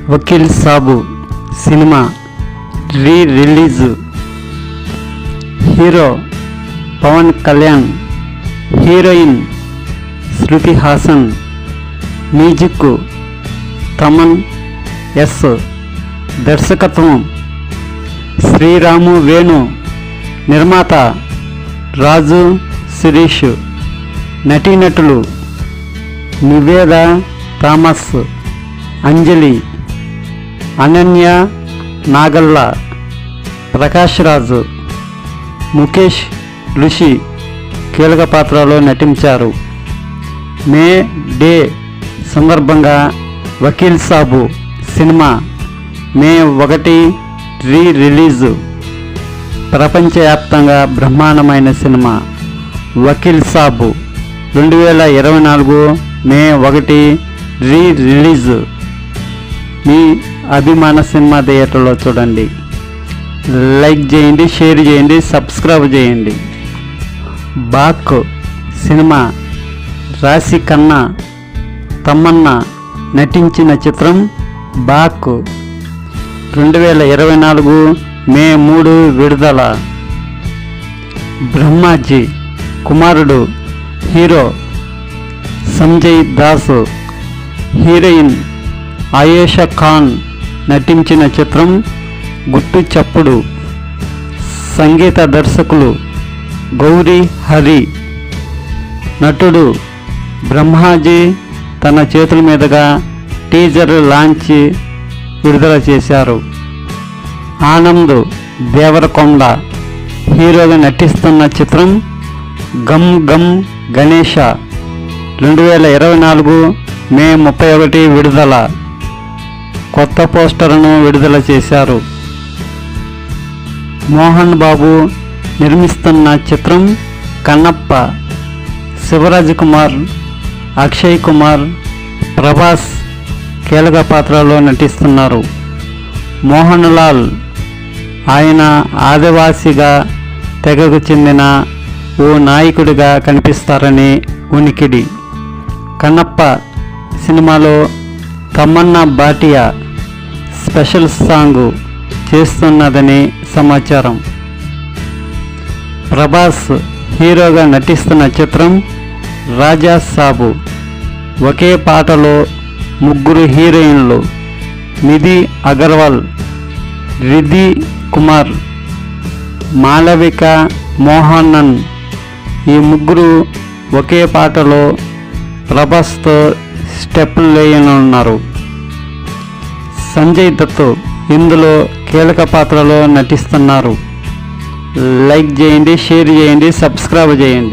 Vakeel Saab cinema release. Hero Pawan Kalyan, heroine Shruti Haasan, music Thaman S, దర్శకత్వం శ్రీరాము వేణు, నిర్మాత రాజు శిరీష్, నటీనటులు నివేద థామస్, అంజలి, అనన్య నాగల్ల, ప్రకాష్ రాజు, ముఖేష్ ఋషి కీలక పాత్రలో నటించారు. మే డే సందర్భంగా Vakeel Saab cinema May 1 release. ప్రపంచవ్యాప్తంగా బ్రహ్మాండమైన cinema Vakeel Saab 2024 May 1 release. మీ అభిమాన సినిమా థియేటర్లో చూడండి. లైక్ చేయండి, షేర్ చేయండి, సబ్స్క్రైబ్ చేయండి. బాక్ సినిమా రాశి ఖన్నా, తమన్నా నటించిన చిత్రం బాక్ 2024 మే 3 విడుదల. బ్రహ్మాజీ కుమారుడు, హీరో సంజయ్ దాస్, హీరోయిన్ ఆయేషా ఖాన్ నటించిన చిత్రం గుట్టు చప్పుడు. సంగీత దర్శకులు గౌరీ హరి. నటుడు బ్రహ్మాజీ తన చేతుల మీదుగా టీజర్ లాంచ్ విడుదల చేశారు. ఆనంద్ దేవరకొండ హీరోగా నటిస్తున్న చిత్రం గమ్ గమ్ గణేష 2024 మే 31 విడుదల. కొత్త పోస్టర్ను విడుదల చేశారు. మోహన్ బాబు నిర్మిస్తున్న చిత్రం కన్నప్ప. శివరాజ్ కుమార్, అక్షయ్ కుమార్, ప్రభాస్ కీలక పాత్రలో నటిస్తున్నారు. మోహన్ లాల్ ఆయన ఆదివాసిగా తెగకు చెందిన ఓ నాయకుడిగా కనిపిస్తారని ఉనికిడి. కన్నప్ప సినిమాలో తమన్నా భాటియా స్పెషల్ సాంగ్ చేస్తున్నదని సమాచారం. ప్రభాస్ హీరోగా నటిస్తున్న చిత్రం రాజా సాబు. ఒకే పాటలో 3 హీరోయిన్లు నిధి అగర్వాల్, రిధి కుమార్, మాలవిక మోహనన్. ఈ 3 ఒకే పాటలో ప్రభాస్తో స్టెప్పులు వేయనున్నారు. సంజయ్ దత్ ఇందులో కీలక పాత్రలో నటిస్తున్నారు. లైక్ చేయండి, షేర్ చేయండి, సబ్స్క్రైబ్ చేయండి.